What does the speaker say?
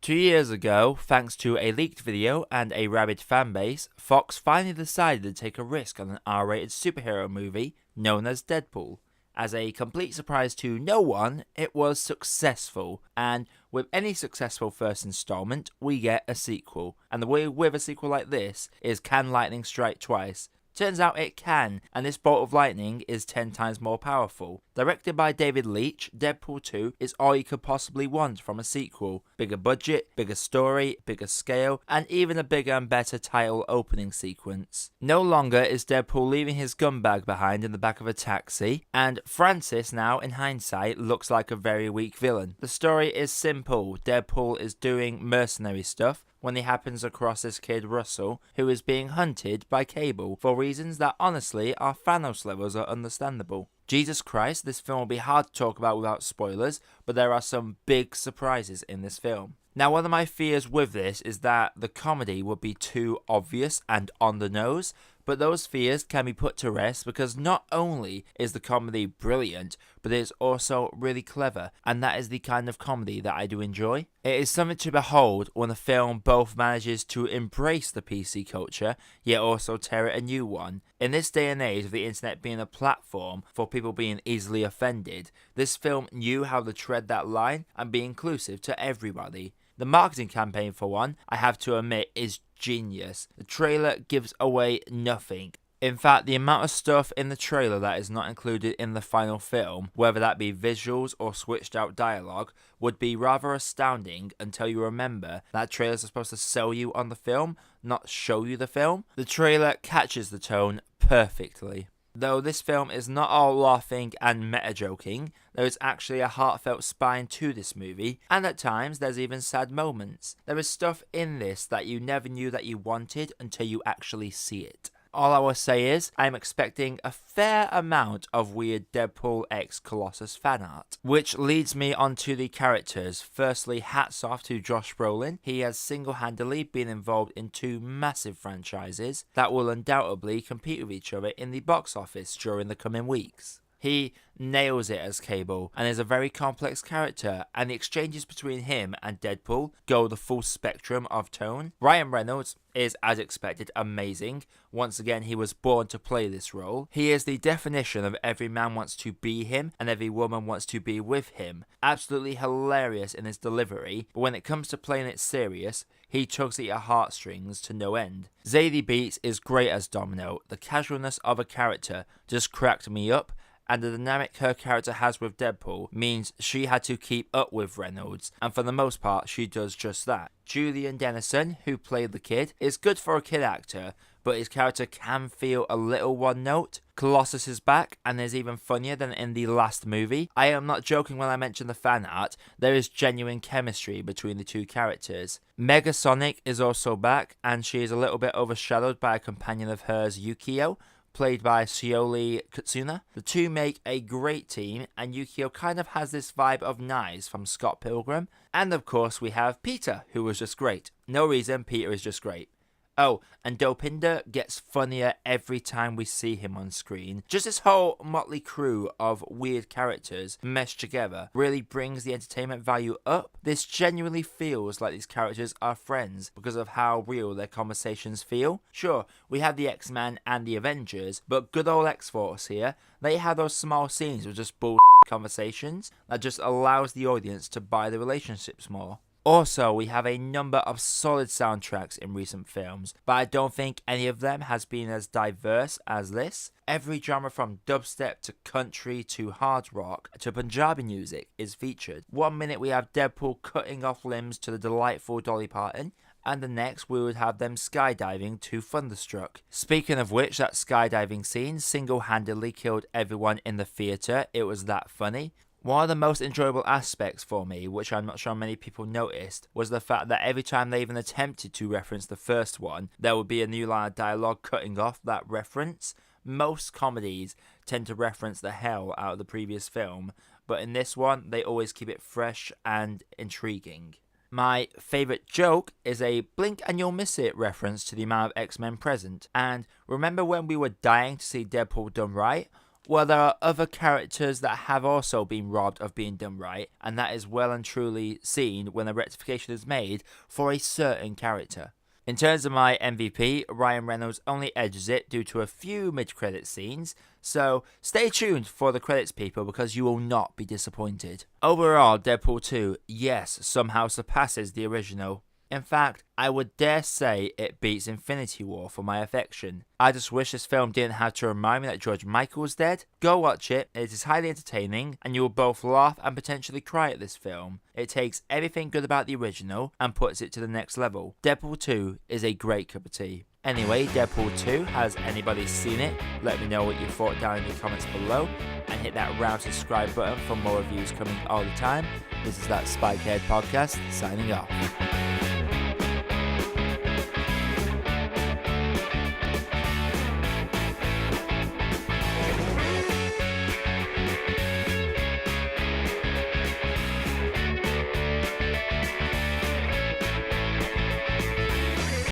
2 years ago, thanks to a leaked video and a rabid fanbase, Fox finally decided to take a risk on an R-rated superhero movie known as Deadpool. As a complete surprise to no one, it was successful, and with any successful first installment, we get a sequel. And the way with a sequel like this is, can lightning strike twice? Turns out it can, and this bolt of lightning is 10 times more powerful. Directed by David Leitch, Deadpool 2 is all you could possibly want from a sequel. Bigger budget, bigger story, bigger scale, and even a bigger and better title opening sequence. No longer is Deadpool leaving his gun bag behind in the back of a taxi, and Francis now, in hindsight, looks like a very weak villain. The story is simple. Deadpool is doing mercenary stuff when he happens across this kid Russell, who is being hunted by Cable for reasons that honestly are Thanos levels are understandable. Jesus Christ, this film will be hard to talk about without spoilers, but there are some big surprises in this film. Now, one of my fears with this is that the comedy would be too obvious and on the nose, but those fears can be put to rest because not only is the comedy brilliant, but it is also really clever, and that is the kind of comedy that I do enjoy. It is something to behold when a film both manages to embrace the PC culture, yet also tear it a new one. In this day and age of the internet being a platform for people being easily offended, this film knew how to tread that line and be inclusive to everybody. The marketing campaign, for one, I have to admit, is genius. The trailer gives away nothing. In fact, the amount of stuff in the trailer that is not included in the final film, whether that be visuals or switched out dialogue, would be rather astounding until you remember that trailers are supposed to sell you on the film, not show you the film. The trailer catches the tone perfectly. Though this film is not all laughing and meta-joking, there is actually a heartfelt spine to this movie, and at times there's even sad moments. There is stuff in this that you never knew that you wanted until you actually see it. All I will say is, I'm expecting a fair amount of weird Deadpool x Colossus fan art. Which leads me onto the characters. Firstly, hats off to Josh Brolin. He has single-handedly been involved in 2 massive franchises that will undoubtedly compete with each other in the box office during the coming weeks. He nails it as Cable and is a very complex character, and the exchanges between him and Deadpool go the full spectrum of tone. Ryan Reynolds is, as expected, amazing. Once again, he was born to play this role. He is the definition of every man wants to be him and every woman wants to be with him. Absolutely hilarious in his delivery, but when it comes to playing it serious, he tugs at your heartstrings to no end. Zazie Beetz is great as Domino. The casualness of a character just cracked me up, and the dynamic her character has with Deadpool means she had to keep up with Reynolds, and for the most part she does just that. Julian Dennison, who played the kid, is good for a kid actor, but his character can feel a little one note. Colossus is back and is even funnier than in the last movie. I am not joking when I mention the fan art, there is genuine chemistry between the 2 characters. Megasonic is also back, and she is a little bit overshadowed by a companion of hers, Yukio, played by Shioli Kutsuna. The 2 make a great team, and Yukio kind of has this vibe of Knives from Scott Pilgrim. And of course we have Peter, who was just great. No reason, Peter is just great. Oh, and Dopinder gets funnier every time we see him on screen. Just this whole motley crew of weird characters meshed together really brings the entertainment value up. This genuinely feels like these characters are friends because of how real their conversations feel. Sure, we have the X-Men and the Avengers, but good old X-Force here, they have those small scenes with just bull conversations that just allows the audience to buy the relationships more. Also, we have a number of solid soundtracks in recent films, but I don't think any of them has been as diverse as this. Every genre from dubstep to country to hard rock to Punjabi music is featured. One minute we have Deadpool cutting off limbs to the delightful Dolly Parton, and the next we would have them skydiving to Thunderstruck. Speaking of which, that skydiving scene single-handedly killed everyone in the theatre. It was that funny. One of the most enjoyable aspects for me, which I'm not sure many people noticed, was the fact that every time they even attempted to reference the first one, there would be a new line of dialogue cutting off that reference. Most comedies tend to reference the hell out of the previous film, but in this one, they always keep it fresh and intriguing. My favourite joke is a blink and you'll miss it reference to the amount of X-Men present, and remember when we were dying to see Deadpool done right? Well, there are other characters that have also been robbed of being done right, and that is well and truly seen when a rectification is made for a certain character. In terms of my MVP, Ryan Reynolds only edges it due to a few mid-credit scenes, so stay tuned for the credits, people, because you will not be disappointed. Overall, Deadpool 2, yes, somehow surpasses the original. In fact, I would dare say it beats Infinity War for my affection. I just wish this film didn't have to remind me that George Michael was dead. Go watch it, it is highly entertaining, and you will both laugh and potentially cry at this film. It takes everything good about the original and puts it to the next level. Deadpool 2 is a great cup of tea. Anyway, Deadpool 2, has anybody seen it? Let me know what you thought down in the comments below, and hit that round subscribe button for more reviews coming all the time. This is That Spikehead Podcast, signing off.